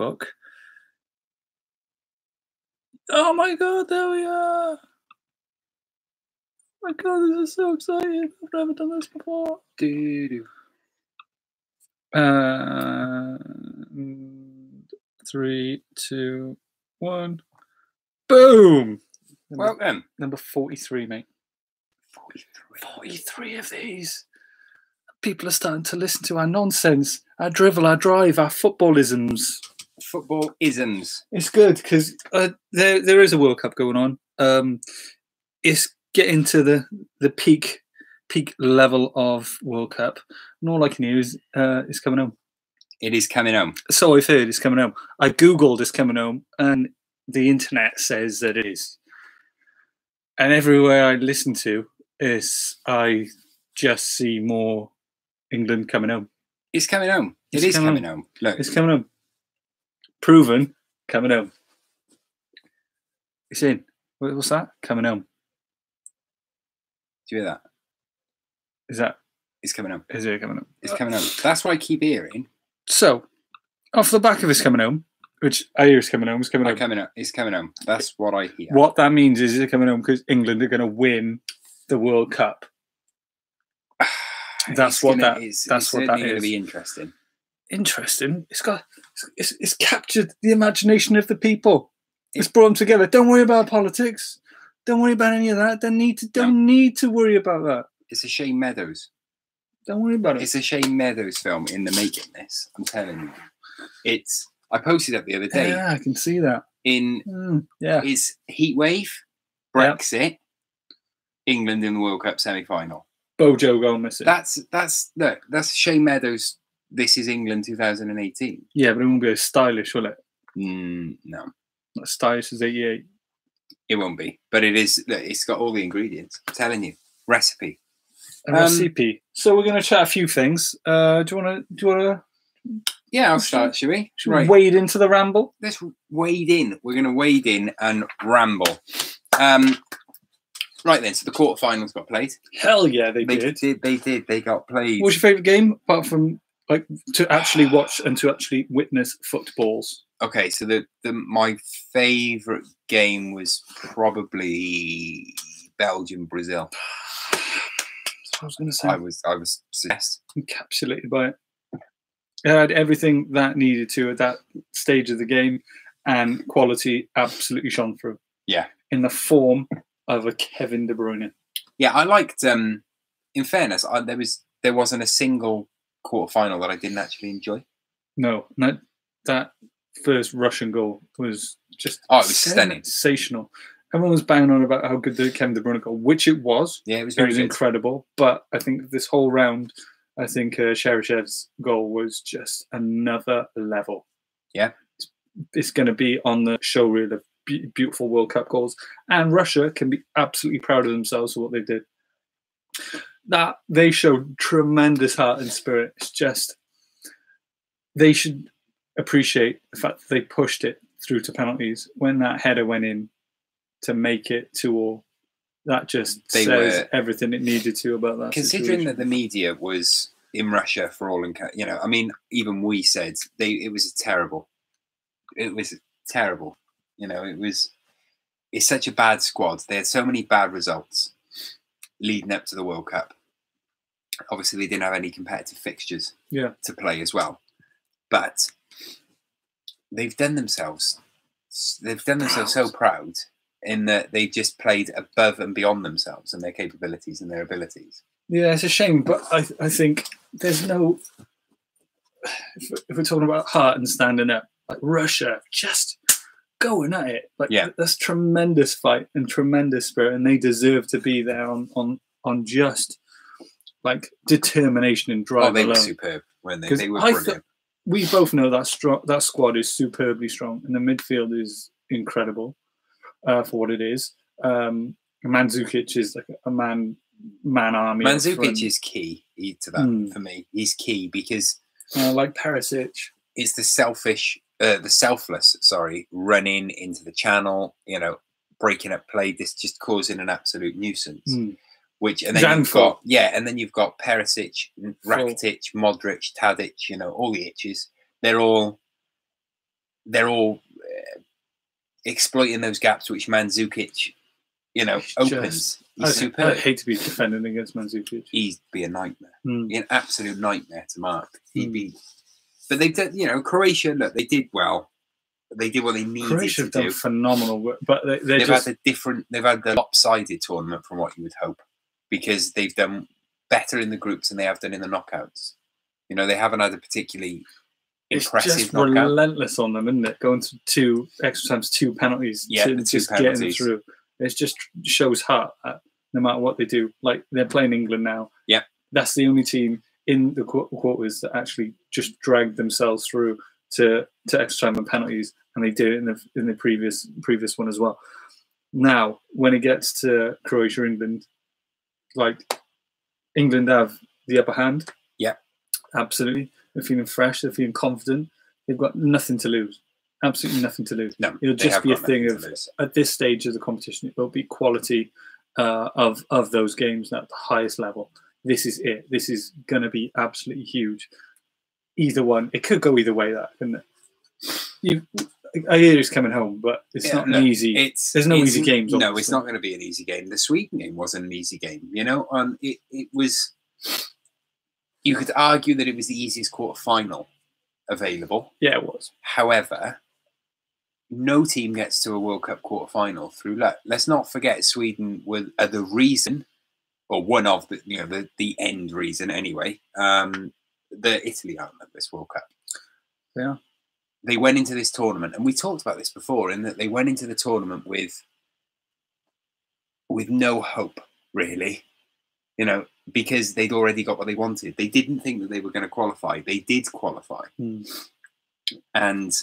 Facebook. Oh my God, there we are. Oh my God, this is so exciting. I've never done this before. Doo-doo. 3, 2, 1. Boom! Welcome. Number 43, mate. 43. 43 of these. People are starting to listen to our nonsense, our drivel, our drive, our footballisms. Football isms. It's good because there is a World Cup going on. It's getting to the peak level of World Cup, and all I can hear is it's coming home. It is coming home. So I've heard it's coming home. I googled it's coming home, and the internet says that it is. And everywhere I listen to I just see more England coming home. It's coming home. It is coming home. Look, it's coming home. Proven coming home. It's in. What's that? Coming home. Do you hear that? Is that? It's coming home. Is it coming home? It's coming home. That's what I keep hearing. So, off the back of it's coming home, which I hear is coming home, it's coming home. It's coming home. That's what I hear. What that means is it's coming home because England are going to win the World Cup. That's what that is. That's what that is. It's going to be interesting. Interesting. It's captured the imagination of the people. It's brought them together. Don't worry about politics. Don't worry about any of that. Don't need to worry about that. It's a Shane Meadows. Don't worry about it. It's a Shane Meadows film in the making. This, I'm telling you. I posted up the other day. Yeah, I can see that. Is Heat Wave, Brexit, England in the World Cup semi-final. Bojo going missing. That's Shane Meadows. This is England 2018. Yeah, but it won't be as stylish, will it? No. Not as stylish as 88. It won't be, but it is. It's got all the ingredients. I'm telling you, recipe. A recipe. So we're going to chat a few things. Do you want to? Yeah, I'll start. Shall we? Should we wade into the ramble? Let's wade in. We're going to wade in and ramble. Right then, so the quarterfinals got played. Hell yeah, they did. They did. They got played. What was your favourite game, apart from to actually watch and to actually witness footballs? Okay, so my favourite game was probably Belgium-Brazil. That's what I was going to say. I was obsessed. Encapsulated by it. It had everything that needed to at that stage of the game, and quality absolutely shone through. Yeah. In the form of a Kevin De Bruyne. Yeah, I liked. In fairness, there wasn't a single quarterfinal that I didn't actually enjoy. No, that first Russian goal was just it was stunning, sensational. Everyone was banging on about how good the Kevin De Bruyne goal, which it was. Yeah, it was very good. Incredible. But I think this whole round, I think Cherishev's goal was just another level. Yeah, it's going to be on the show reel of beautiful World Cup goals, and Russia can be absolutely proud of themselves for what they did. That they showed tremendous heart and spirit. It's just they should appreciate the fact that they pushed it through to penalties when that header went in to make it 2-2. That just says everything it needed to about that. Considering situation. That the media was in Russia for all, I mean, even we said it was terrible. It was terrible. It's such a bad squad. They had so many bad results leading up to the World Cup. Obviously, they didn't have any competitive fixtures to play as well. But they've done themselves so proud in that they just played above and beyond themselves and their capabilities and their abilities. Yeah, it's a shame, but I think there's no. If we're talking about heart and standing up, like Russia, just going at it. That's tremendous fight and tremendous spirit, and they deserve to be there on just determination and drive. Oh, they were superb, weren't they? They were brilliant. We both know that squad is superbly strong, and the midfield is incredible for what it is. Mandzukic is like a man army. Mandzukic is key to that for me. He's key because like Perisic, it's the selfless running into the channel, breaking up play, this just causing an absolute nuisance. And then you've got Perisic, Rakitic, Modric, Tadic, all the itches. They're all they're all exploiting those gaps which Mandzukic, opens. He's superb. I'd hate to be defending against Mandzukic. He'd be a nightmare. An absolute nightmare to mark. He'd be. But they did, Croatia. Look, they did well. They did what they needed Croatia to do. Done phenomenal work, but they've had the lopsided tournament from what you would hope, because they've done better in the groups than they have done in the knockouts. They haven't had a particularly impressive just knockout. Relentless on them, isn't it? Going to 2 extra times, 2 penalties, getting through. It just shows heart. No matter what they do, like they're playing England now. Yeah, that's the only team in the quarters that actually just dragged themselves through to extra time and penalties, and they did it in the previous one as well. Now, when it gets to Croatia, England, like England have the upper hand. Yeah, absolutely. They're feeling fresh. They're feeling confident. They've got nothing to lose. Absolutely nothing to lose. No, it'll just be a thing of, at this stage of the competition, it will be quality of those games at the highest level. This is it. This is going to be absolutely huge. Either one, it could go either way. That, couldn't it? I hear he's coming home, but it's not an easy. There's no easy games. No, it's not going to be an easy game. The Sweden game wasn't an easy game. It was. You could argue that it was the easiest quarter-final available. Yeah, it was. However, no team gets to a World Cup quarter-final through luck. Let's not forget Sweden are the reason, or one of the end reason anyway, that Italy aren't at this World Cup. Yeah. They went into this tournament, and we talked about this before, in that they went into the tournament with no hope, really. Because they'd already got what they wanted. They didn't think that they were going to qualify. They did qualify. And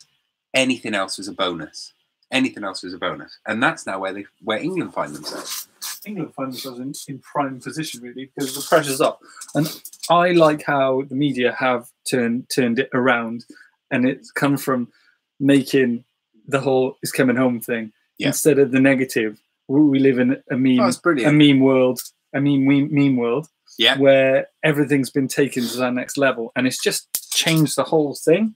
anything else was a bonus. Anything else was a bonus. And that's now where England find themselves. England find themselves in prime position, really, because the pressure's up. And I like how the media have turned it around, and it's come from making the whole "is coming home" thing instead of the negative. We live in a meme world. Meme world, where everything's been taken to that next level, and it's just changed the whole thing.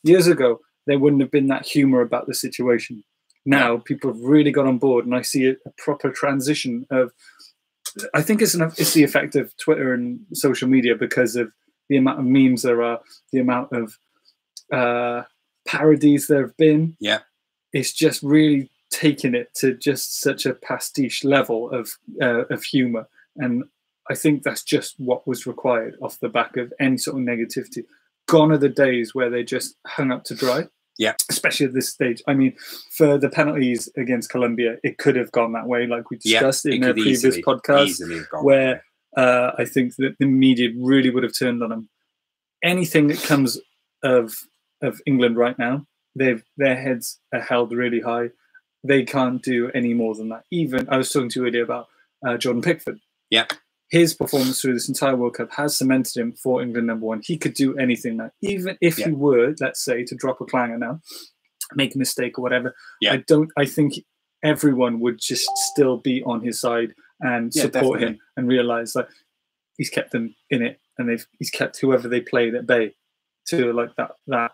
Years ago, there wouldn't have been that humor about the situation. Now, people have really got on board, and I see a proper transition of. I think it's the effect of Twitter and social media, because of the amount of memes there are, the amount of parodies there have been. Yeah, it's just really taken it to just such a pastiche level of humor, and I think that's just what was required off the back of any sort of negativity. Gone are the days where they just hung up to dry. Yeah, especially at this stage. I mean, for the penalties against Colombia, it could have gone that way, like we discussed in a previous podcast, where I think that the media really would have turned on them. Anything that comes of England right now, their heads are held really high. They can't do any more than that. Even I was talking to you earlier about Jordan Pickford. Yeah, his performance through this entire World Cup has cemented him for England #1. He could do anything now, even if he were, let's say, to drop a clanger now, make a mistake or whatever. Yeah. I think everyone would just still be on his side and support him, and realize that he's kept them in it, and he's kept whoever they played at bay to like that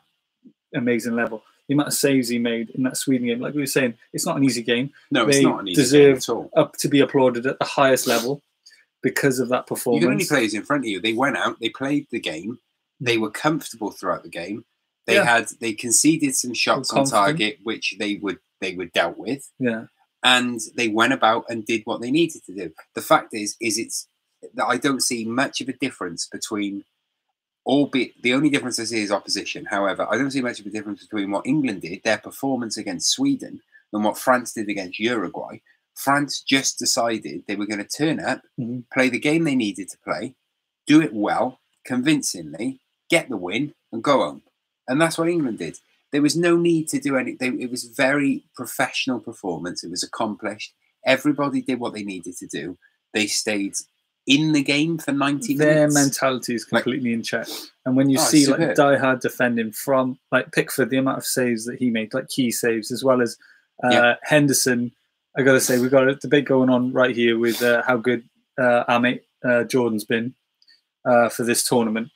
amazing level. The amount of saves he made in that Sweden game, like we were saying, it's not an easy game. No, it's not an easy game at all. Up to be applauded at the highest level because of that performance. You can only play as in front of you. They went out, they played the game, they were comfortable throughout the game. They conceded some shots on target, which they would dealt with. Yeah, and they went about and did what they needed to do. The fact is it's that I don't see much of a difference between. Albeit the only difference I see is opposition. However, I don't see much of a difference between what England did, their performance against Sweden, and what France did against Uruguay. France just decided they were going to turn up, play the game they needed to play, do it well, convincingly, get the win, and go home. And that's what England did. There was no need to do anything. It was a very professional performance. It was accomplished. Everybody did what they needed to do. They stayed in the game for 90 minutes. Their mentality is completely in check. And when you see like die-hard defending from like Pickford, the amount of saves that he made, like key saves, as well as Henderson, I got to say, we've got a debate going on right here with how good our mate Jordan's been for this tournament.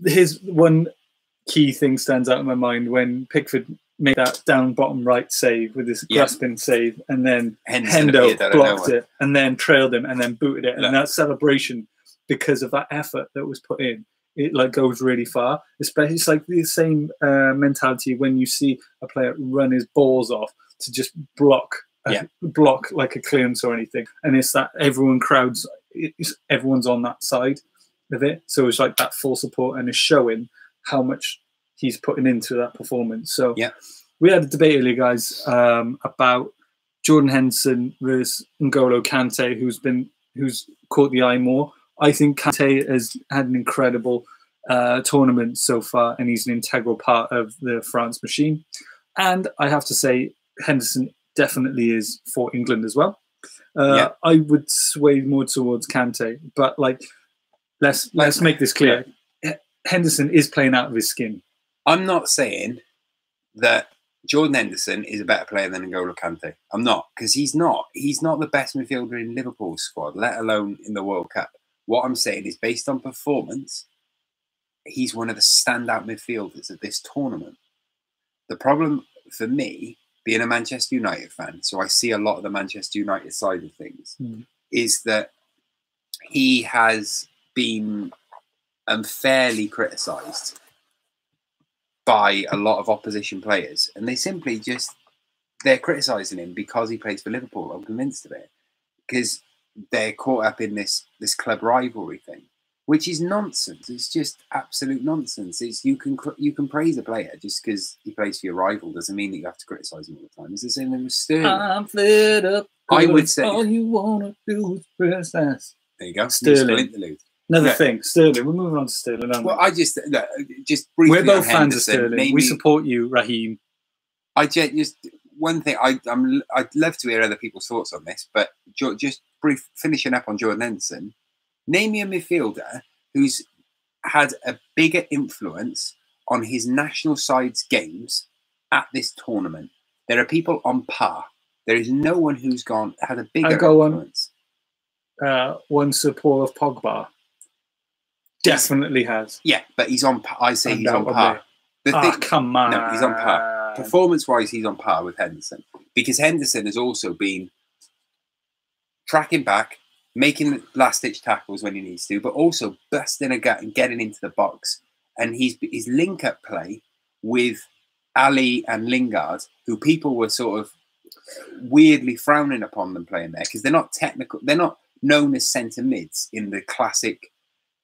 His one key thing stands out in my mind when Pickford made that down bottom right save with this grasping save, and then Hendo blocked it and then trailed him and then booted it. And that celebration, because of that effort that was put in, it like goes really far. Especially, it's like the same mentality when you see a player run his balls off to just block like a clearance or anything, and it's that everyone's on that side of it. So it's like that full support, and it's showing how much he's putting into that performance. So we had a debate earlier, guys, about Jordan Henderson versus N'Golo Kante, who's caught the eye more. I think Kante has had an incredible tournament so far, and he's an integral part of the France machine. And I have to say, Henderson definitely is for England as well. I would sway more towards Kante, but like, let's make this clear. Henderson is playing out of his skin. I'm not saying that Jordan Henderson is a better player than N'Golo Kante. I'm not, because he's not the best midfielder in Liverpool's squad, let alone in the World Cup. What I'm saying is, based on performance, he's one of the standout midfielders of this tournament. The problem for me, being a Manchester United fan, so I see a lot of the Manchester United side of things, is that he has been unfairly criticised by a lot of opposition players, and they simply they're criticising him because he plays for Liverpool. I'm convinced of it, because they're caught up in this club rivalry thing, which is nonsense. It's just absolute nonsense. You can praise a player just because he plays for your rival doesn't mean that you have to criticise him all the time. It's the same thing with Sterling. I'm fed up. I would say all you want to do is press ass. There you go. Sterling. Another thing, Sterling. We're moving on to Sterling. Well, I just briefly. We're both fans of Sterling. We support you, Raheem. One thing. I'd love to hear other people's thoughts on this, but just finishing up on Jordan Henderson. Name me a midfielder who's had a bigger influence on his national side's games at this tournament. There are people on par. There is no one who's had a bigger influence. One Sir Paul of Pogba. Definitely has. Yeah, but he's on par. I say he's on par. Come on. No, he's on par. Performance-wise, he's on par with Henderson. Because Henderson has also been tracking back, making last-ditch tackles when he needs to, but also busting a gut and getting into the box. And his link-up play with Ali and Lingard, who people were sort of weirdly frowning upon them playing there, because they're not technical. They're not known as centre mids in the classic,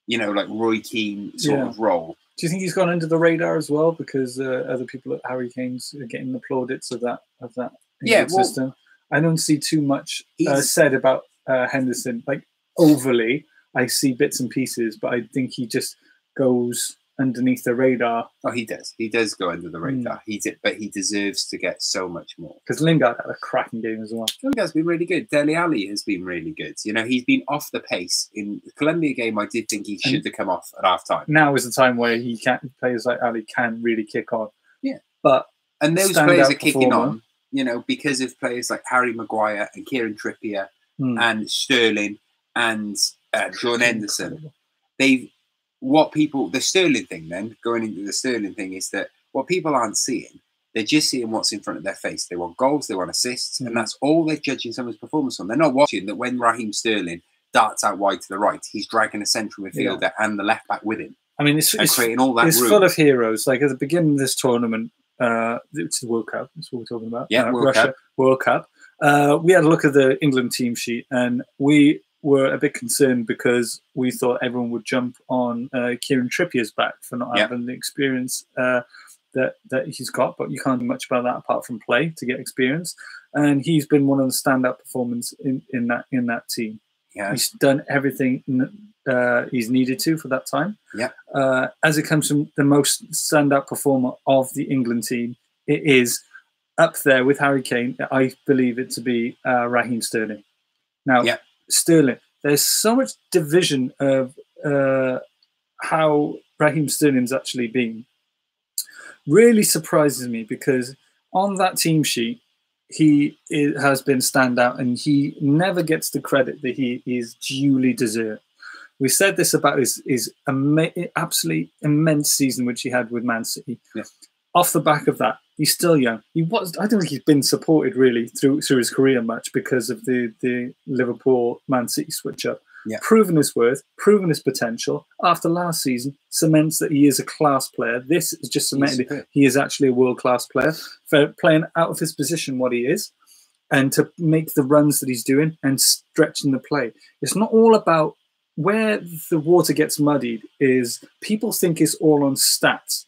like Roy Keane sort of role. Do you think he's gone under the radar as well because other people at Harry Kane's are getting the plaudits of that system? I don't see too much said about Henderson, like overly. I see bits and pieces, but I think he just goes underneath the radar. Oh, he does. He does go under the radar. But he deserves to get so much more. Because Lingard had a cracking game as well. Lingard's been really good. Dele Alli has been really good. He's been off the pace. In the Colombia game, I did think he should have come off at half-time. Now is the time where players like Ali can really kick on. Yeah. And those players are kicking on, because of players like Harry Maguire and Kieran Trippier and Sterling and Jordan Henderson. The Sterling thing then, going into the Sterling thing, is that what people aren't seeing, they're just seeing what's in front of their face. They want goals, they want assists, and that's all they're judging someone's performance on. They're not watching that when Raheem Sterling darts out wide to the right, he's dragging a central midfielder and the left back with him. I mean, it's creating all that room. Full of heroes. Like at the beginning of this tournament, it's the World Cup, that's what we're talking about. Yeah, World Cup. We had a look at the England team sheet, and we were a bit concerned because we thought everyone would jump on Kieran Trippier's back for not having the experience that he's got, but you can't do much about that apart from play to get experience. And he's been one of the standout performers in that team. Yeah. He's done everything he's needed to for that time. Yeah. As it comes from the most standout performer of the England team, it is up there with Harry Kane. I believe it to be Raheem Sterling. Now, Sterling, there's so much division of how Raheem Sterling's actually been. Really surprises me because on that team sheet, he has been standout and he never gets the credit that he is duly deserved. We said this about his absolutely immense season which he had with Man City. Yeah. Off the back of that, he's still young. I don't think he's been supported really through his career much because of the Liverpool Man City switch up. Yeah. Proven his worth, proven his potential. After last season, cements that he is a class player. This is just cemented he is actually a world-class player for playing out of his position what he is, and to make the runs that he's doing and stretching the play. It's not all about where the water gets muddied. Is people think it's all on stats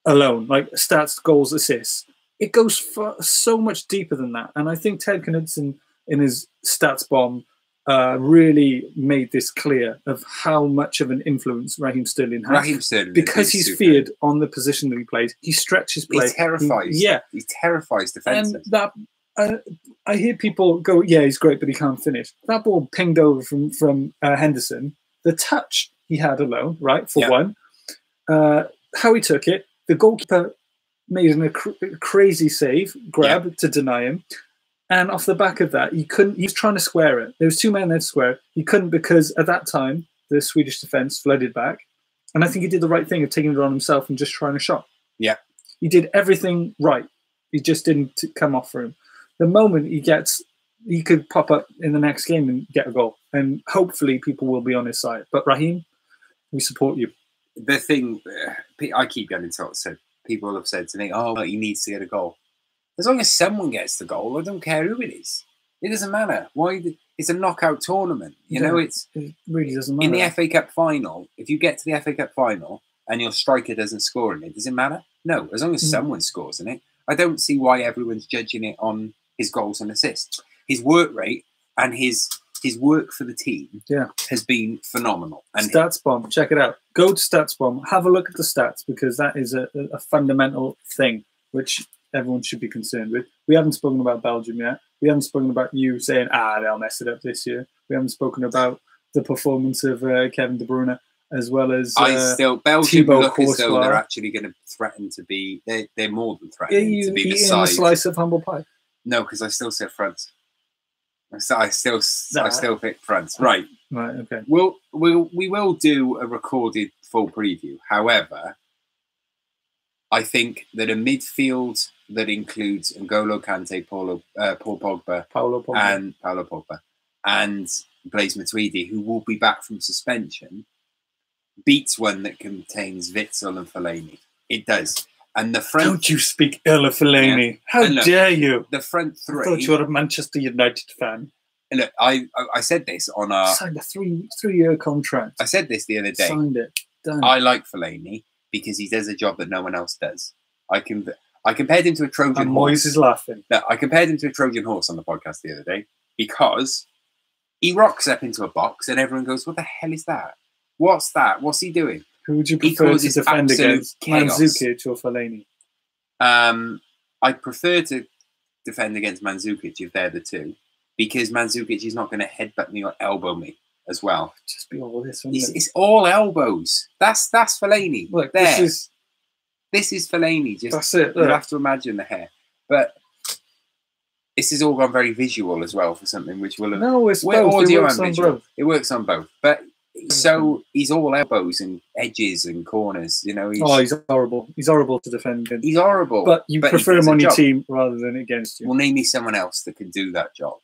alone, like stats, goals, assists. It goes for so much deeper than that. And I think Ted Knudsen in his stats bomb really made this clear of how much of an influence Raheem Sterling has. Raheem Sterling, because he's feared on the position that he plays. He stretches play. He terrifies. He terrifies defenses. And that I hear people go, yeah, he's great, but he can't finish. That ball pinged over from Henderson. The touch he had alone, right, for one. How he took it. The goalkeeper made a crazy save, grab to deny him. And off the back of that, he couldn't. He was trying to square it. There was two men there to square it. He couldn't because at that time, the Swedish defence flooded back. And I think he did the right thing of taking it on himself and just trying a shot. Yeah. He did everything right. He just didn't come off for him. The moment he could pop up in the next game and get a goal. And hopefully people will be on his side. But Raheem, we support you. The thing, I keep getting told, so people have said to me, oh, he needs to get a goal. As long as someone gets the goal, I don't care who it is. It doesn't matter. It's a knockout tournament. You know, it really doesn't matter. In the FA Cup final, if you get to the FA Cup final and your striker doesn't score in it, does it matter? No, as long as someone scores in it. I don't see why everyone's judging it on his goals and assists. His work rate and his work for the team has been phenomenal. And Stats Bomb, check it out. Go to Stats Bomb, have a look at the stats, because that is a fundamental thing which everyone should be concerned with. We haven't spoken about Belgium yet. We haven't spoken about you saying, they'll mess it up this year. We haven't spoken about the performance of Kevin De Bruyne, as well as Belgium look as though they're actually going to threaten to be, they're more than threatening to be the side. A slice of humble pie? No, because I still said France. I still pick France. Right. Right. Okay. We will do a recorded full preview. However, I think that a midfield that includes N'Golo Kante, Paul Pogba, and Blaise Matuidi, who will be back from suspension, beats one that contains Witsel and Fellaini. It does. And the front. Don't you speak ill of Fellaini? How dare you? The front three. I thought you were a Manchester United fan. Look, I said this on our. Signed a three-year contract. I said this the other day. Signed it. Done. I like Fellaini because he does a job that no one else does. I compared him to a Trojan horse. Moyes is laughing. No, I compared him to a Trojan horse on the podcast the other day because he rocks up into a box and everyone goes, "What the hell is that? What's that? What's he doing?" Who would you prefer to defend against, Mandzukic or Fellaini? I prefer to defend against Mandzukic if they're the two, because Mandzukic is not going to headbutt me or elbow me as well. Just be all this. It's all elbows. That's Fellaini. Look, there. This is Fellaini. Just that's it. You have to imagine the hair, but this has all gone very visual as well for something which will. No, it's both. Audio and visual. It works on both, but. So he's all elbows and edges and corners, you know. He's horrible. He's horrible to defend. He's horrible. But you prefer him on your team rather than against you. Well, name me someone else that can do that job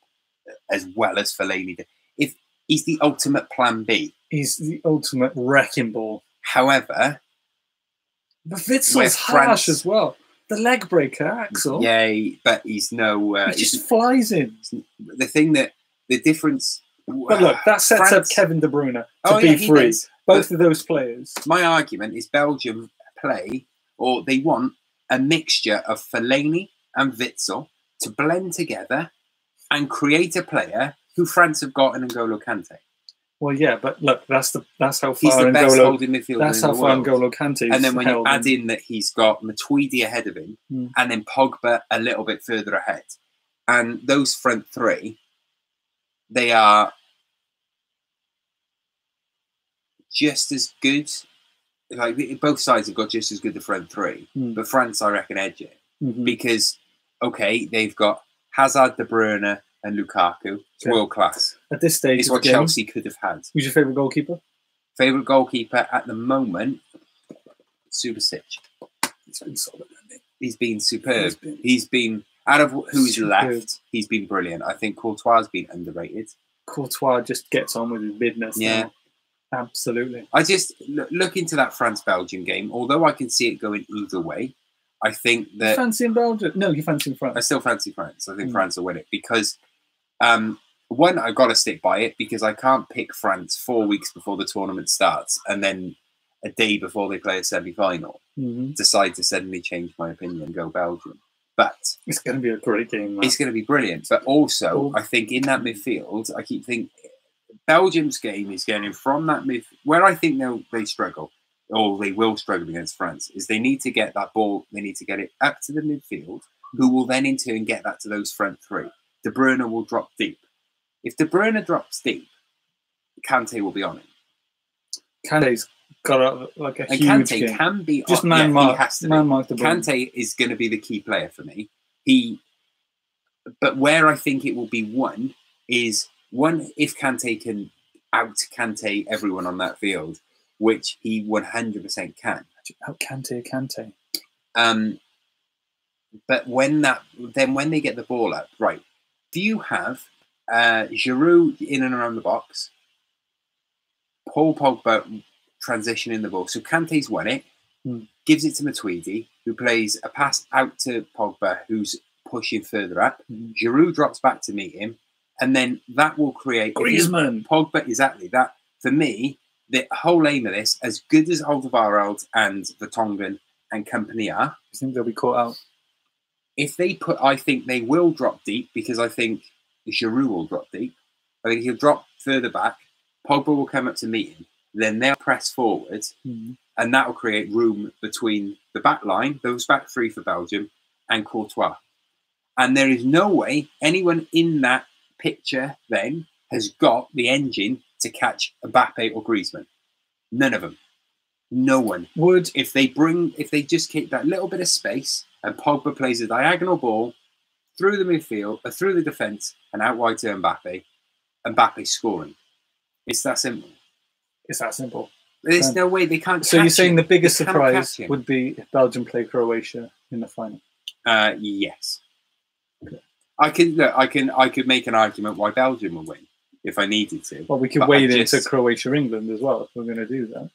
as well as Fellaini. If he's the ultimate plan B. He's the ultimate wrecking ball. However, but Witzel's harsh as well. The leg breaker, Axel. Yeah, but he's no. He just flies in. The difference. But look, that sets up Kevin De Bruyne to be free. Both of those players. My argument is Belgium play, or they want a mixture of Fellaini and Witsel to blend together and create a player who France have got in N'Golo Kante. Well, yeah, but look, that's how far he's the best holding midfielder. That's how far N'Golo Kante is. And then when you add in that he's got Matuidi ahead of him, and then Pogba a little bit further ahead, and those front three. They are just as good. Like both sides have got just as good the front three, but France, I reckon, edge it because they've got Hazard, De Bruyne, and Lukaku, world class. at this stage, it's what Chelsea could have had. Who's your favourite goalkeeper? Favourite goalkeeper at the moment, Subasic. He's been solid, hasn't he? He's been superb. He's been out of who's left. He's been brilliant. I think Courtois has been underrated. Courtois just gets on with his business. Yeah. Now. Absolutely. I just look into that France-Belgium game. Although I can see it going either way, I think that... You fancy in Belgium? No, you fancy in France. I still fancy France. I think France will win it because, one, I've got to stick by it because I can't pick France 4 weeks before the tournament starts and then a day before they play a semi-final, decide to suddenly change my opinion and go Belgium. But it's going to be a great game. It's going to be brilliant. But also, I think in that midfield, I keep thinking Belgium's game is getting from that midfield. Where I think they struggle, or they will struggle against France, is they need to get that ball, they need to get it up to the midfield, who will then in turn get that to those front three. De Bruyne will drop deep. If De Bruyne drops deep, Kante will be on it. Kante's got like a huge Kante game. Can be just on, man mark. He has to man mark. Kante is going to be the key player for me. But where I think it will be won is if Kante can out Kante everyone on that field, which he 100% can. Out Kante. But when they get the ball up, right? Do you have Giroud in and around the box? Paul Pogba transitioning the ball. So Kante's won it, gives it to Matuidi, who plays a pass out to Pogba, who's pushing further up. Giroud drops back to meet him, and then that will create Griezmann. Pogba, exactly that. For me, the whole aim of this, as good as Alderweireld and Vertonghen and company are, I think they'll be caught out. I think they will drop deep because I think Giroud will drop deep. I think he'll drop further back. Pogba will come up to meet him. Then they'll press forward, and that will create room between the back line, those back three for Belgium, and Courtois. And there is no way anyone in that picture then has got the engine to catch Mbappe or Griezmann. None of them. No one would. If they just keep that little bit of space and Pogba plays a diagonal ball through the midfield, through the defence, and out wide to Mbappe, Mbappe's scoring. It's that simple. It's that simple. There's no way they can't. So you're saying the biggest surprise would be if Belgium play Croatia in the final? Yes. Okay. I could make an argument why Belgium will win if I needed to. Well, we could wade into Croatia England as well if we're going to do that.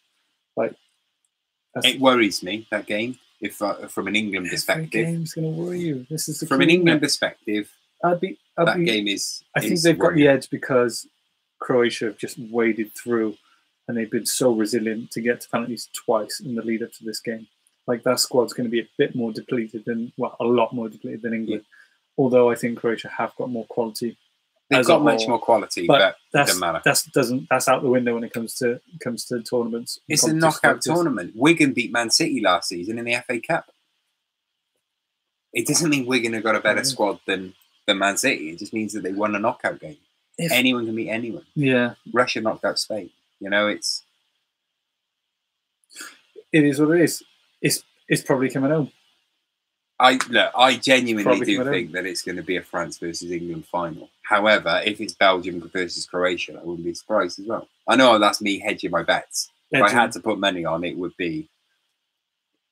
It worries me, that game. If from an England perspective, game's going to worry you. This is from an England perspective. That game is. I think they've got the edge because Croatia have just waded through, and they've been so resilient to get to penalties twice in the lead up to this game. Like that squad's going to be a bit more depleted a lot more depleted than England. Yeah. Although I think Croatia have got more quality. They've got much more quality, but it doesn't matter. That's out the window when it comes to tournaments. It's a knockout tournament. Wigan beat Man City last season in the FA Cup. It doesn't mean Wigan have got a better squad than Man City. It just means that they won a knockout game. Anyone can beat anyone. Yeah. Russia knocked out Spain. It is what it is. It's probably coming home. I genuinely do think that it's going to be a France versus England final. However, if it's Belgium versus Croatia, I wouldn't be surprised as well. I know that's me hedging my bets. If I had to put money on, it would be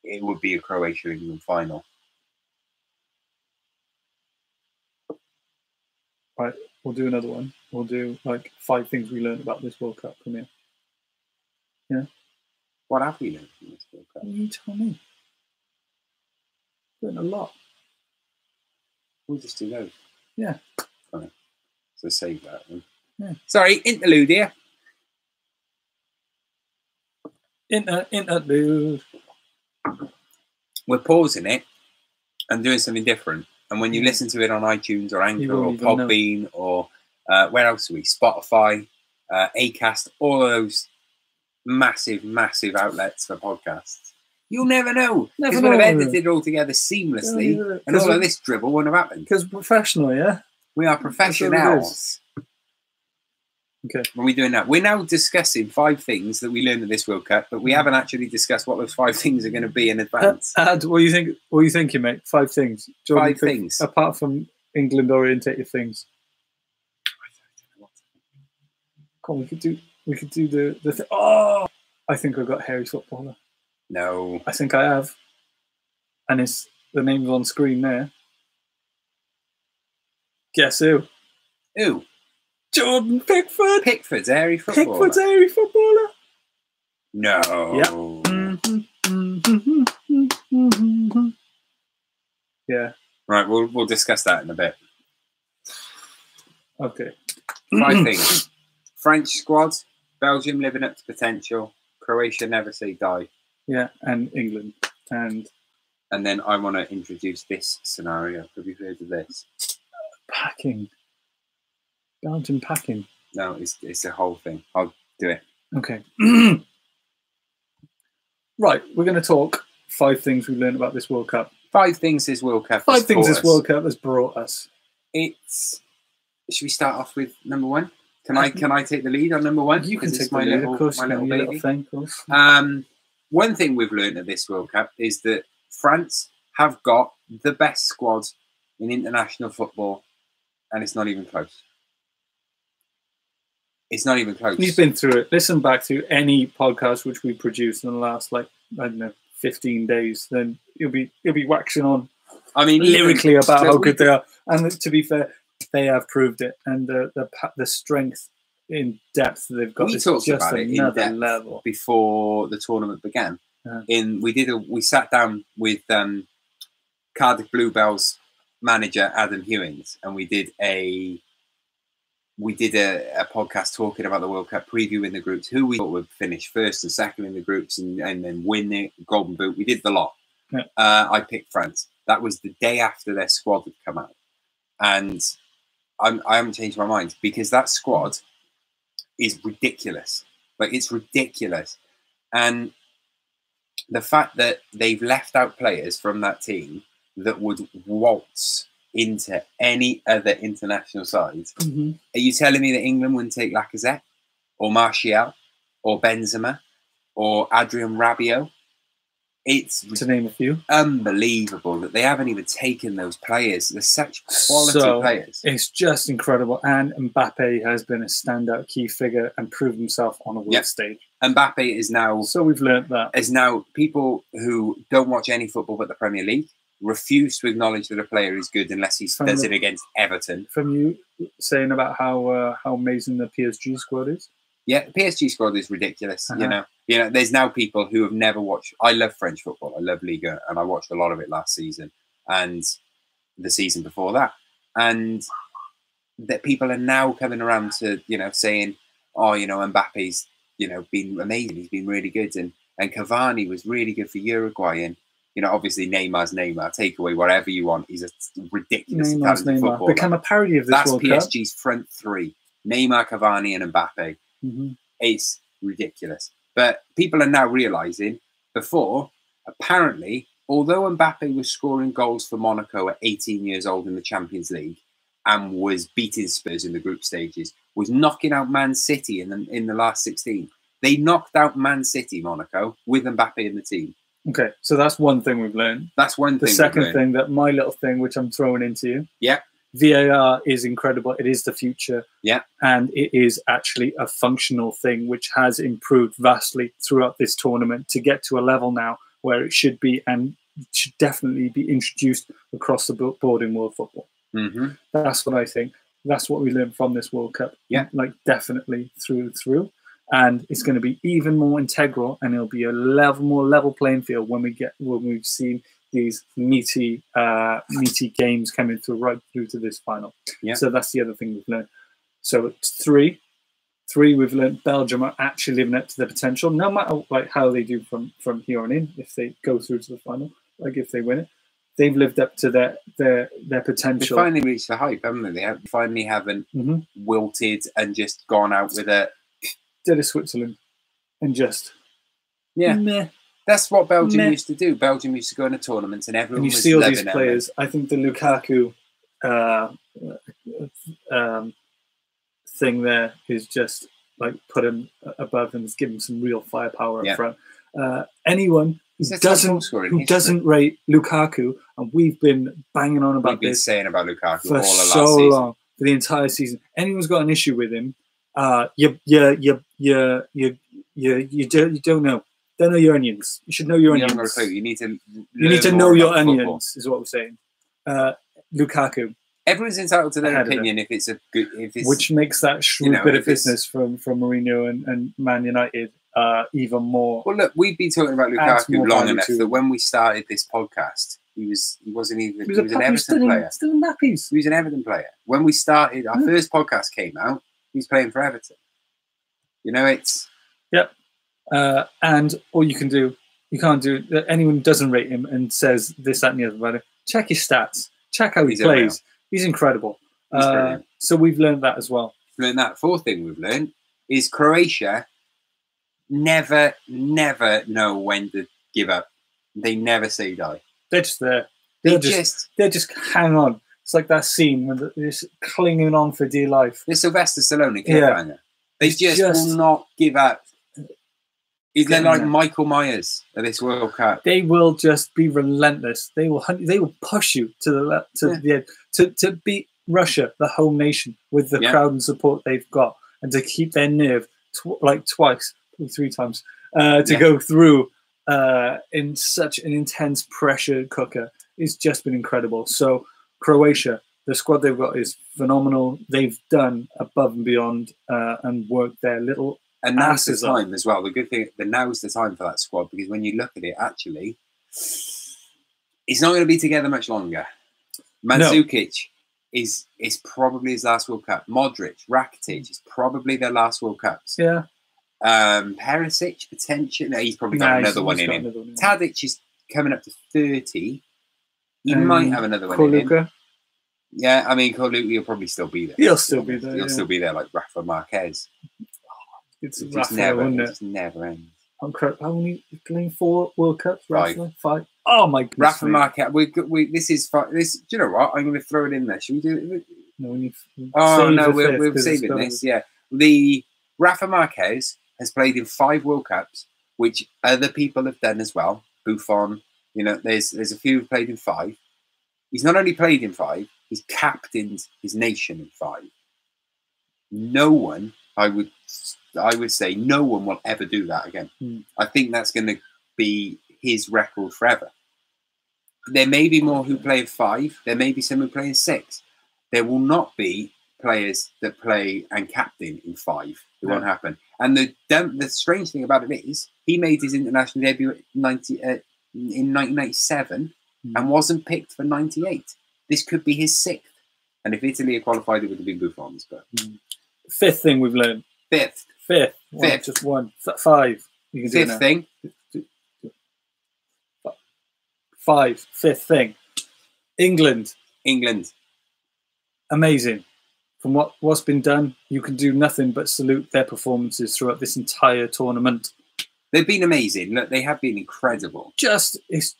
a Croatia England final. Right, we'll do another one. We'll do 5 things we learned about this World Cup premiere. Yeah. What have we learned from this World Cup? You tell me. Learned a lot. We'll just do those. Yeah. Right. So save that one. Yeah. Sorry, interlude here. Interlude. We're pausing it and doing something different. And when you listen to it on iTunes or Anchor or Podbean or where else are we? Spotify, Acast, all of those massive, massive outlets for podcasts. You'll never know. Because we'll have edited it all together seamlessly and all of this dribble wouldn't have happened. Because we're professional, yeah? We are professionals. Okay. What are we doing now? We're now discussing 5 things that we learned at this World Cup, but we haven't actually discussed what those 5 things are going to be in advance. What are you thinking, mate? 5 things. 5 things. Apart from England-orientated things. Come on, we could do the oh, I think I got Harry's footballer. No. I think I have. And the name's on screen there. Guess who? Who? Jordan Pickford. Pickford's Airy footballer. Pickford's Airy footballer. No. Yep. Yeah. Right, we'll discuss that in a bit. Okay. 5 things. French squad, Belgium living up to potential, Croatia never say die. Yeah, and England. And then I want to introduce this scenario. Have you heard of this? Packing. Belgium packing. No, it's a whole thing. I'll do it. Okay. Right, we're going to talk 5 things we learned about this World Cup. 5 things this World Cup. 5 things this World Cup has brought us. Should we start off with number 1? Can I take the lead on number 1? You can take my lead, of course. My little baby. Thing, of course. One thing we've learned at this World Cup is that France have got the best squad in international football, and it's not even close. It's not even close. He's been through it. Listen back to any podcast which we produced in the last, 15 days. Then you'll be waxing on. I mean, lyrically about how good they are. And to be fair, they have proved it. And the strength in depth that they've got. We is talked just about it another in depth level before the tournament began. Yeah. We sat down with Cardiff Bluebells manager Adam Hewings, and we did a podcast talking about the World Cup, previewing the groups, who we thought would finish first and second in the groups, and then win the Golden Boot. We did the lot. Yeah. I picked France. That was the day after their squad had come out, and I haven't changed my mind because that squad is ridiculous. It's ridiculous, and the fact that they've left out players from that team that would waltz into any other international sides. Mm-hmm. Are you telling me that England wouldn't take Lacazette or Martial or Benzema or Adrian Rabiot? It's to name a few. Unbelievable that they haven't even taken those players. They're such quality players. It's just incredible. And Mbappe has been a standout key figure and proved himself on a world stage. Mbappe is now... So we've learnt that. Is now people who don't watch any football but the Premier League refuse to acknowledge that a player is good unless he does it against Everton. From you saying about how amazing the PSG squad is? Yeah, the PSG squad is ridiculous. You know, there's now people who have never watched. I love French football. I love Liga, and I watched a lot of it last season and the season before that. And that people are now coming around to saying, "Oh, Mbappe's been amazing. He's been really good." And Cavani was really good for Uruguay. And obviously Neymar's Neymar. Take away whatever you want. He's a ridiculous talented footballer. Become a parody of this World Cup. That's PSG's front 3: Neymar, Cavani, and Mbappe. Mm-hmm. It's ridiculous. But people are now realising, before, apparently, although Mbappe was scoring goals for Monaco at 18 years old in the Champions League and was beating Spurs in the group stages, was knocking out Man City in the last 16. They knocked out Man City, Monaco, with Mbappe in the team. Okay, so that's one thing we've learned. That's one thing. The second thing, that my little thing, which I'm throwing into you. Yeah. VAR is incredible. It is the future. Yeah. And it is actually a functional thing which has improved vastly throughout this tournament to get to a level now where it should be and should definitely be introduced across the board in world football. Mm-hmm. That's what I think. That's what we learned from this World Cup. Yeah. Definitely through. And it's going to be even more integral, and it'll be a more level playing field when we've seen these meaty games coming right through to this final. Yeah. So that's the other thing we've learned. So it's three we've learned Belgium are actually living up to their potential, no matter how they do from here on in. If they go through to the final, if they win it, they've lived up to their potential. They finally reached the hype, haven't they? They finally haven't wilted and just gone out with a did a Switzerland and just meh. That's what Belgium used to do. Belgium used to go in a tournament and everyone was you see all these players. I think the Lukaku thing there is just put him above and give him some real firepower up front. Anyone who doesn't rate Lukaku, and we've been banging on about saying about Lukaku for all the last so season. long, for the entire season. Anyone's got an issue with him, You don't know. Don't know your onions. You should know your onions. You haven't got a clue. You need to know your onions. Is what we're saying. Lukaku. Everyone's entitled to their opinion if it's a good, which makes that shrewd bit of business from Mourinho and Man United even more. Well, look, we've been talking about Lukaku long enough that when we started this podcast, he wasn't even. He was an Everton player. Still in nappies. He was an Everton player. When we started, our first podcast came out. He was playing for Everton. You know, it's. Yep. And all you can do, you can't do. Anyone who doesn't rate him and says this, that, and the other about it, check his stats. Check how he plays. He's incredible. So we've learned that as well. Learned that. Fourth thing we've learned is Croatia never know when to give up. They never say die. They're just there. They just hang on. It's like that scene when they're just clinging on for dear life. They're Sylvester Stallone. Yeah. They just will not give up. They're like Michael Myers of this World Cup. They will just be relentless. They will hunt. They will push you to the left, the end, to beat Russia, the home nation, with the crowd and support they've got, and to keep their nerve twice, 3 times, to go through in such an intense pressure cooker. It's just been incredible. So Croatia, the squad they've got is phenomenal. They've done above and beyond and worked their little. And now's the time as well. The good thing, now's the time for that squad, because when you look at it, actually, it's not going to be together much longer. Mandzukic is probably his last World Cup. Modric, Rakitic is probably their last World Cups. Yeah. Perisic, potentially. No, he's probably got another one in him. Tadic is coming up to 30. He might have another one in him. Yeah, I mean, Luka will probably still be there. He'll still be there. He'll still be there, like Rafa Marquez. It's just never ends. How many playing 4 World Cups? 5. Oh my goodness. Rafa Marquez. This is fun. Do you know what? I'm going to throw it in there. Should we do it? No, we're saving this. Yeah, the Rafa Marquez has played in 5 World Cups, which other people have done as well. Buffon. You know, there's a few who've played in 5. He's not only played in 5. He's captained his nation in 5. No one, I would say, no one will ever do that again. I think that's going to be his record forever. There may be more who play in 5. There may be some who play in 6. There will not be players that play and captain in 5. It won't happen. And the strange thing about it is, he made his international debut in 1997 and wasn't picked for 98. This could be his 6th. And if Italy had qualified, it would have been Buffon's. But 5th thing we've learned. 5th. Just 1. 5. You can do 5th thing. 5. 5th thing. England. Amazing. From what's been done, you can do nothing but salute their performances throughout this entire tournament. They've been amazing. Look, they have been incredible. It's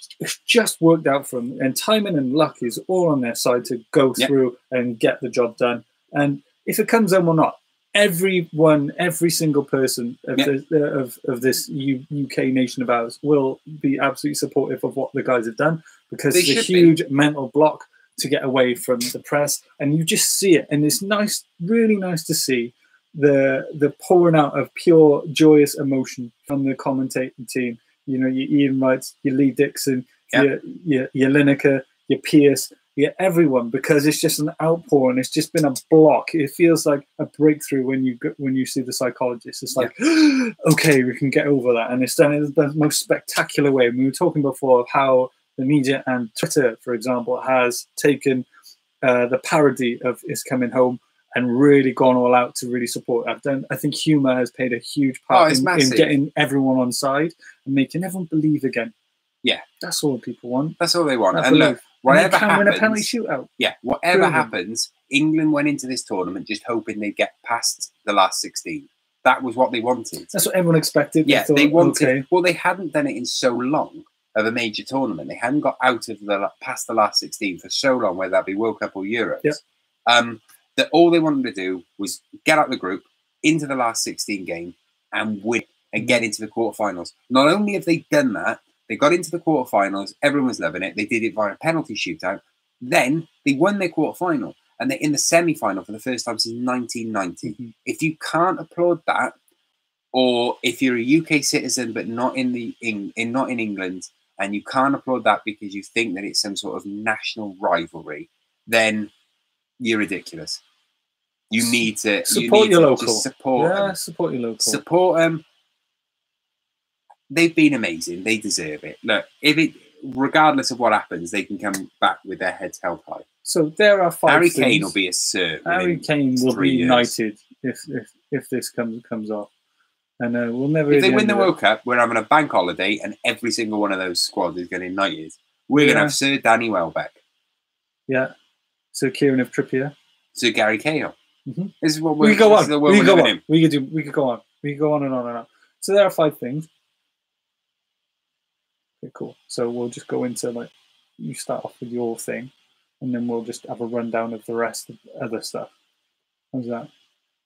just worked out for them. And timing and luck is all on their side to go through and get the job done. And if it comes home or not, every single person of this UK nation of ours will be absolutely supportive of what the guys have done, because it's a huge mental block to get away from the press, and you just see it, and it's nice, really nice to see the pouring out of pure joyous emotion from the commentating team. You know, your Ian Wrights, your Lee Dixon, your Lineker, your Pierce, everyone, because it's just an outpouring. It's just been a block. It feels like a breakthrough when you see the psychologist. It's like, okay, we can get over that, and it's done in the most spectacular way. We were talking before of how the media and Twitter, for example, has taken the parody of "It's Coming Home" and really gone all out to really support that. I think humour has played a huge part in getting everyone on side and making everyone believe again. Yeah, that's all people want. That's all they want. And look, whatever happens, win a penalty shootout. Yeah, whatever happens, England went into this tournament just hoping they'd get past the last 16. That was what they wanted. That's what everyone expected. Yeah, they wanted. Okay. Well, they hadn't done it in so long of a major tournament. They hadn't got out of past the last 16 for so long, whether that be World Cup or Euros. Yeah. That all they wanted to do was get out of the group, into the last 16 game, and win and get into the quarterfinals. Not only have they done that, they got into the quarterfinals. Everyone was loving it. They did it via a penalty shootout. Then they won their quarterfinal. and they're in the semi-final for the first time since 1990. If you can't applaud that, or if you're a UK citizen but not in England, and you can't applaud that because you think that it's some sort of national rivalry, then you're ridiculous. You need to support your local. Just support them. Support your local. Support them. They've been amazing. They deserve it. Look, regardless of what happens, they can come back with their heads held high. So there are 5 Harry things. Kane will be a cert. Harry Kane will be united if this comes off, and we'll never. If they win the World Cup, we're having a bank holiday, and every single one of those squads is getting united. We're going to have Sir Danny Welbeck. Yeah. Sir Kieran of Trippier. Sir Gary Cahill. This is what we could go on. We could go on. We could go on. We could go on and on and on. So there are 5 things. Okay, cool. So we'll just go into you start off with your thing, and then we'll just have a rundown of the rest of other stuff. How's that?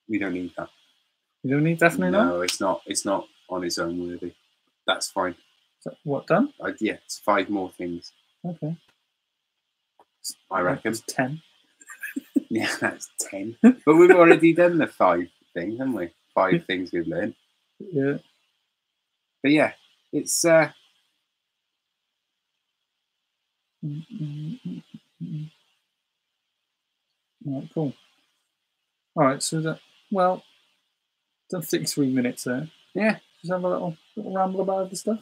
We don't need that. You don't need definitely not? No, it's not. It's not on its own worthy. That's fine. So what done? Yeah, it's 5 more things. Okay. I reckon. That's 10. Yeah, that's 10. But we've already done the 5 things, haven't we? 5 things we've learned. Yeah. But yeah, it's Right, cool. All right, so done 33 minutes there. Yeah. Just have a little ramble about other stuff.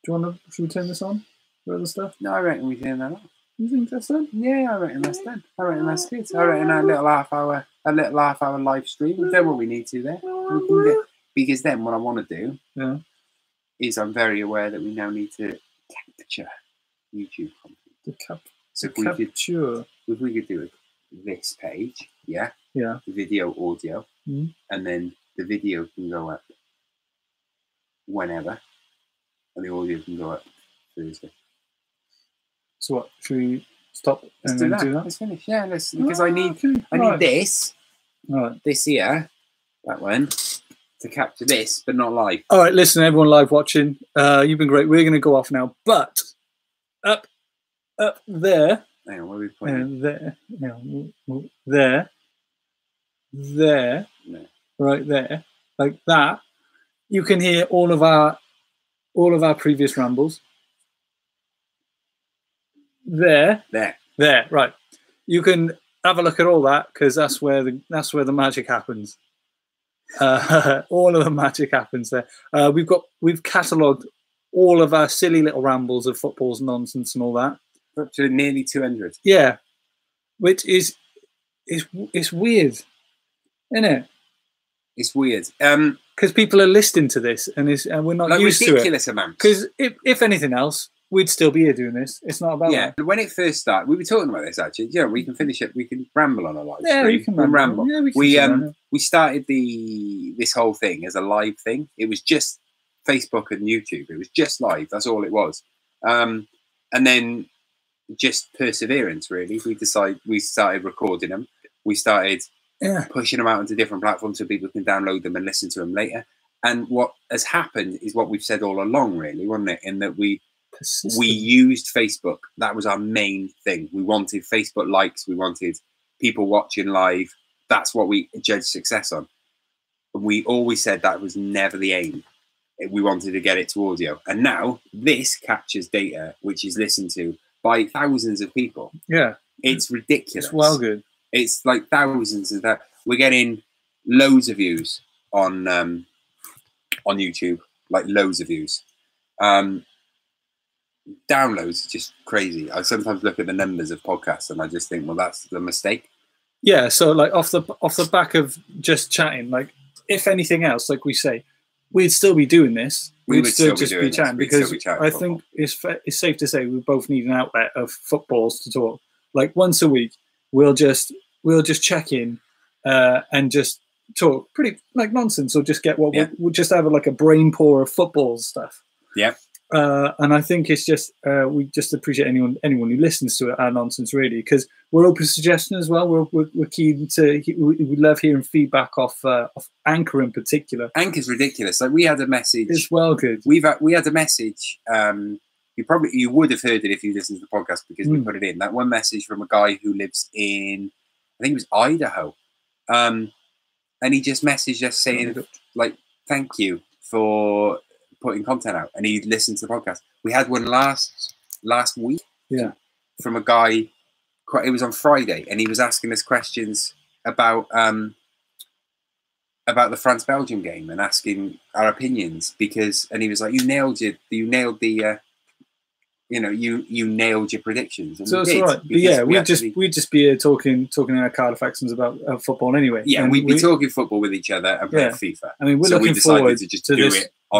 Should we turn this on for other stuff? No, I reckon we turn that on. You think that's done? Yeah, I reckon that's done. I reckon that's good. I reckon a little half hour live stream. We've done what we need to there. Because then what I want to do is I'm very aware that we now need to capture YouTube content. So if we could do this page, yeah, video, audio, and then the video can go up whenever, and the audio can go up Thursday. So what? Should we stop and do then do that? Let's finish. Yeah, because I need this. Right. This here, that one, to capture this, but not live. All right, listen, everyone live watching. You've been great. We're going to go off now, but up there. Hang on, where are we pointing? There, right there, like that. You can hear all of our previous rambles. There, right. You can have a look at all that because that's where the magic happens. All of the magic happens there. We've catalogued all of our silly little rambles of football's nonsense and all that. Up to nearly 200. Yeah, which is weird, isn't it? It's weird. Because people are listening to this and we're not used to it. Ridiculous amounts. Because if anything else, we'd still be here doing this. It's not about that. When it first started, we were talking about this actually. Yeah, we can finish it. We can ramble on a live stream. We can ramble. Yeah, we started this whole thing as a live thing. It was just Facebook and YouTube. It was just live. That's all it was. And then just perseverance. Really, we started recording them. We started pushing them out into different platforms so people can download them and listen to them later. And what has happened is what we've said all along, really, wasn't it? In that we used Facebook. That was our main thing. We wanted Facebook likes. We wanted people watching live. That's what we judged success on. We always said that was never the aim. We wanted to get it to audio. And now this captures data, which is listened to by thousands of people. Yeah. It's ridiculous. It's well good. It's like thousands of that. We're getting loads of views on YouTube, like loads of views. Downloads are just crazy. I sometimes look at the numbers of podcasts and I just think, well, that's the mistake. Yeah, so like off the back of just chatting, like if anything else, like we say, we'd still be doing this. We'd still just be chatting because I think it's safe to say we both need an outlet of footballs to talk. Like once a week, we'll just check in and just talk pretty like nonsense, or just get we'll just have like a brain pour of football stuff. Yeah. And I think it's just we just appreciate anyone who listens to our nonsense, really, because we're open to suggestion as well. We're keen to we love hearing feedback off Anchor in particular. Anchor's ridiculous. Like we had a message. It's well good. We had a message. You would have heard it if you listened to the podcast because we put it in. That one message from a guy who lives in think it was Idaho. And he just messaged us saying, like, thank you for putting content out. And he listened to the podcast. We had one last week. Yeah. From a guy, it was on Friday, and he was asking us questions about the France-Belgium game and asking our opinions, and he was like, you nailed the you nailed your predictions. And so that's right. But yeah, we'd just be here talking our card factions about football anyway. Yeah, and we'd be talking football with each other and playing FIFA. I mean, we're looking forward to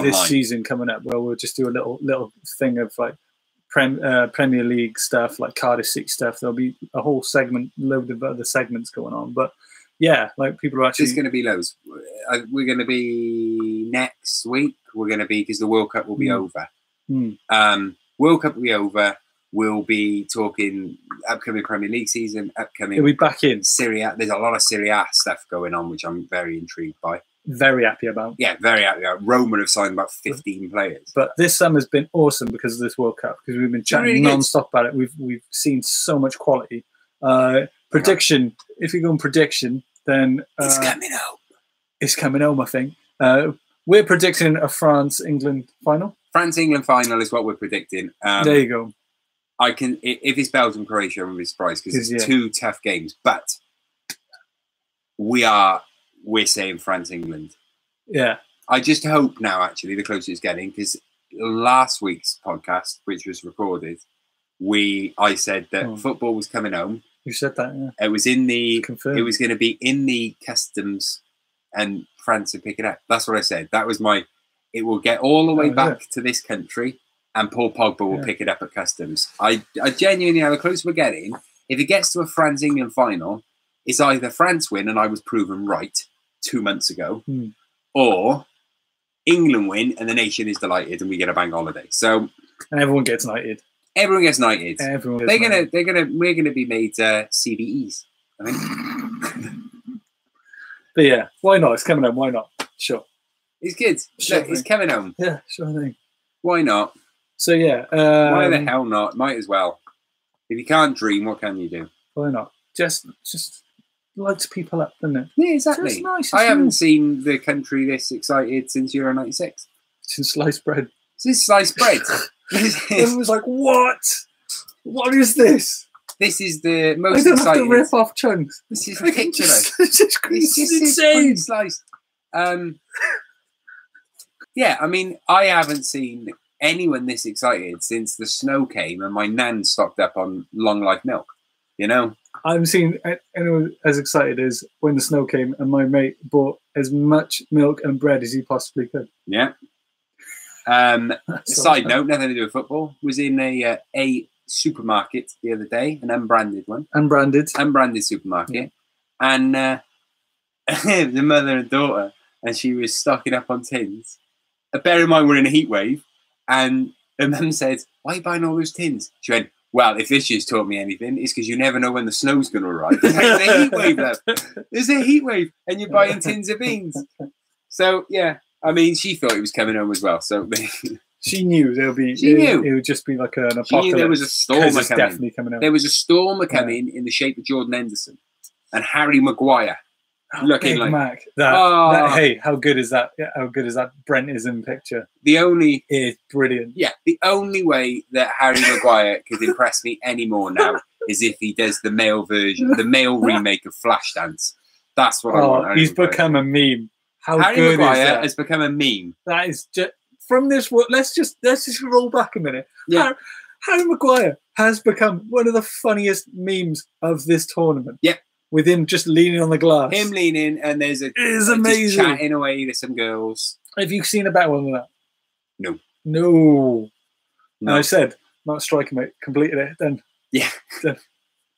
this season coming up, where we'll just do a little thing of like Premier League stuff, like Cardiff City stuff. There'll be a whole load of other segments going on. But yeah, like people are actually... There's going to be loads. We're going to be next week. We're going to be, because the World Cup will be over. World Cup will be over. We'll be talking upcoming Premier League season, upcoming... We'll be back in. Serie A. There's a lot of Serie A stuff going on, which I'm very intrigued by. Very happy about. Yeah, very happy about. Roma have signed about 15 players. But this summer's been awesome because of this World Cup, because we've been chatting really non-stop about it. We've seen so much quality. Prediction, if you go on prediction, then... it's coming home. It's coming home, I think. We're predicting a France-England final. France-England final is what we're predicting. There you go. If it's Belgium-Croatia, I wouldn't be surprised, because it's two tough games. But we're saying France-England. Yeah. I just hope now, actually, the closer it's getting, because last week's podcast, which was recorded, I said that football was coming home. You said that, yeah. It was It was going to be in the customs, and France would pick it up. That's what I said. That was it will get all the way back to this country, and Paul Pogba will pick it up at customs. I genuinely, the closer we're getting, if it gets to a France-England final, it's either France win, and I was proven right 2 months ago, or England win, and the nation is delighted, and we get a bank holiday. So, and everyone gets knighted. Everyone gets knighted. We're gonna be made CBEs, I think. But yeah, why not? It's coming home. Why not? Sure. It's good. Look, it's coming home. Yeah, sure thing. Why not? So yeah. Why the hell not? Might as well. If you can't dream, what can you do? Why not? Just lights people up, doesn't it? Yeah, exactly. It's nice. I haven't seen the country this excited since Euro '96. Since sliced bread. Since sliced bread. Everyone was like, "What? What is this? This is the most exciting." I don't have to rip off chunks. This is ridiculous. It's insane. Sliced. Yeah, I mean, I haven't seen anyone this excited since the snow came and my nan stocked up on long life milk. You know, I haven't seen anyone as excited as when the snow came and my mate bought as much milk and bread as he possibly could. Yeah. Side note, nothing to do with football. Was in a supermarket the other day, an unbranded one. Unbranded supermarket, and the mother and daughter, and she was stocking up on tins. Bear in mind, we're in a heat wave, and her mum said, "Why are you buying all those tins?" She went, "Well, if this year's taught me anything, it's because you never know when the snow's going to arrive. There's a heat wave, love. There's a heat wave, and you're buying tins of beans." So yeah. I mean, she thought it was coming home as well. So she knew there'll be. She knew it would just be like an apocalypse. She knew there was a storm coming out. There was a storm coming in the shape of Jordan Henderson and Harry Maguire, looking like Mac. Hey, how good is that? How good is that Brentism picture? It's brilliant. Yeah, the only way that Harry Maguire could impress me anymore now is if he does the male version, the male remake of Flashdance. That's what I want. He's become a meme. How Harry good Maguire is that? Has become a meme. That is just from this. Let's just roll back a minute. Yeah. Harry Maguire has become one of the funniest memes of this tournament. Yeah, with him just leaning on the glass. Him leaning, and there's it is amazing. Just chatting away to some girls. Have you seen a better one than that? No. And I said, not striking, mate. Completed it. Then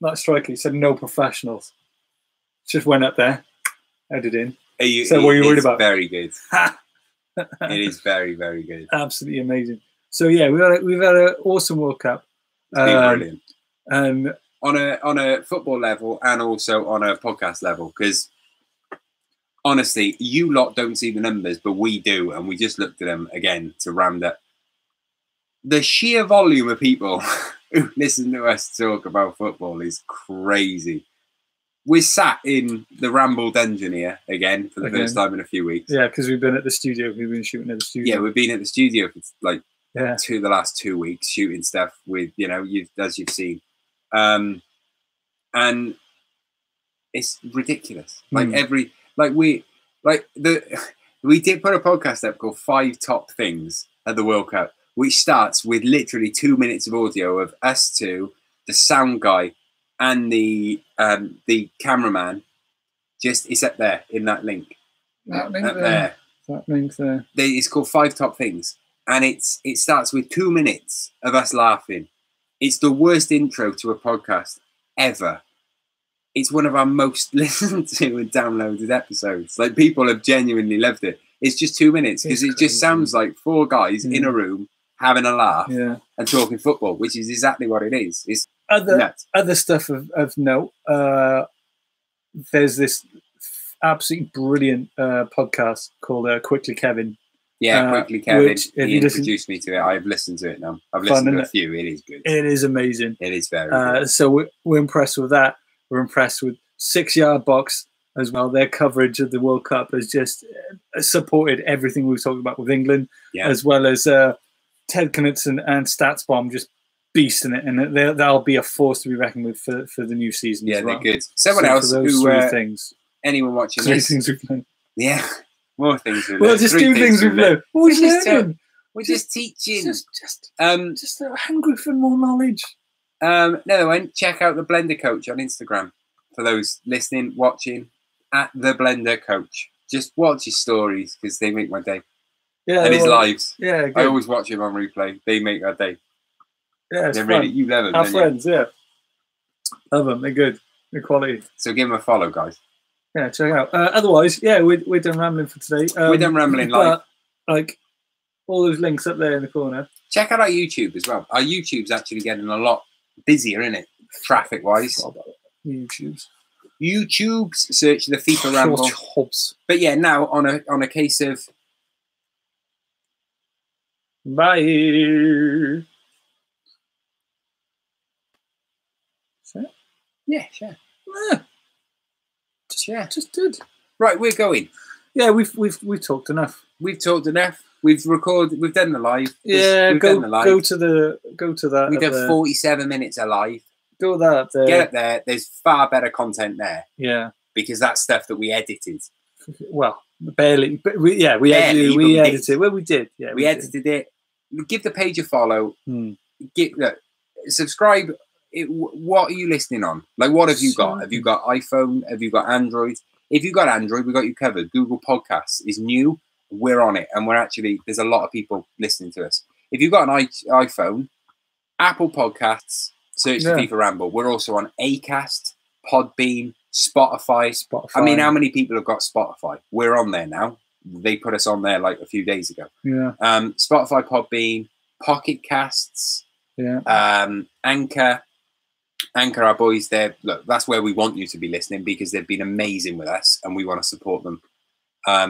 not striking. He said no professionals. Just went up there, headed in. So what are you worried about? Very good. It is very, very good. Absolutely amazing. So yeah, we've had an awesome World Cup. It's been brilliant. And on a football level and also on a podcast level, because honestly, you lot don't see the numbers, but we do, and we just looked at them again to round up. The sheer volume of people who listen to us talk about football is crazy. we're sat in the Ramble dungeon here again for the first time in a few weeks. Yeah, because we've been at the studio. We've been shooting at the studio. Yeah, we've been at the studio for like the last 2 weeks shooting stuff with, you know, as you've seen. And it's ridiculous. Like we did put a podcast up called 5 Top Things at the World Cup, which starts with literally 2 minutes of audio of us two, the sound guy, and the cameraman. Just it's up there in that link. That link there. That link there. It's called 5 Top Things, and it starts with 2 minutes of us laughing. It's the worst intro to a podcast ever. It's one of our most listened to and downloaded episodes. Like, people have genuinely loved it. It's just 2 minutes because it just sounds like 4 guys in a room having a laugh and talking football, which is exactly what it is. It's other stuff of note. There's this absolutely brilliant podcast called Quickly Kevin. Yeah, Quickly Kevin. He introduced me to it. I've listened to it now. I've listened to a few. It is good. It is amazing. It is very good. So we're impressed with that. We're impressed with 6 Yard Box as well. Their coverage of the World Cup has just supported everything we've talked about with England, as well as Ted Knutson and Stats Bomb just beasting it, and that'll be a force to be reckoned with for the new season. Yeah, as well. they're good. Someone else who things. Anyone watching three this? Things we've learned. Yeah, more things we've well, learned. just 2 things we've learned. We're just teaching. Just hungry for more knowledge. No, and check out the Blender Coach on Instagram for those listening, watching at the Blender Coach. Just watch his stories because they make my day. Yeah, and his lives. Yeah, good. I always watch him on replay. They make our day. Yeah, it's they're fun. Really, you love them. Our friends, love them. They're good. They're quality. So give them a follow, guys. Yeah, check it out. Otherwise, we're done rambling for today. We're done rambling. Like all those links up there in the corner. Check out our YouTube as well. Our YouTube's actually getting a lot busier, isn't it? Traffic wise. YouTube's search the FIFA Ramble. But yeah, now on a case of bye. Yeah, sure. Just did. Right, we're going. Yeah, we've talked enough. We've talked enough. We've recorded. We've done the live. Yeah, go to that. We've done 47 minutes of live. Go that up there. Get up there. There's far better content there. Yeah, because that's stuff that we edited. Well, barely, but we edited it. Well, we did. Yeah, we edited it. Give the page a follow. Subscribe. What are you listening on? Like, what have you got? Have you got iPhone? Have you got Android? If you've got Android, we've got you covered. Google Podcasts is new. We're on it. And there's a lot of people listening to us. If you've got an iPhone, Apple Podcasts, search for FIFA Ramble. We're also on Acast, Podbean, Spotify. I mean, how many people have got Spotify? We're on there now. They put us on there like a few days ago. Yeah. Spotify, Podbean, Pocket Casts, Anchor, our boys there. Look, that's where we want you to be listening because they've been amazing with us and we want to support them.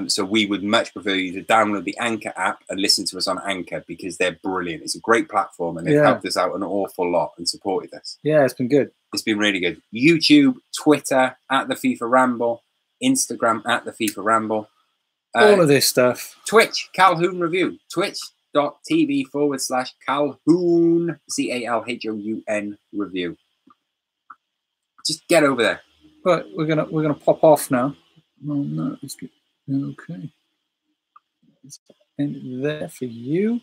So we would much prefer you to download the Anchor app and listen to us on Anchor because they're brilliant. It's a great platform and they've helped us out an awful lot and supported us. Yeah, it's been good. It's been really good. YouTube, Twitter, at the FIFA Ramble, Instagram, at the FIFA Ramble. All of this stuff. Twitch, Calhoun Review. Twitch.tv/Calhoun, CALHOUN Review. Just get over there. But we're gonna pop off now. No, it's good. Okay. It's there for you.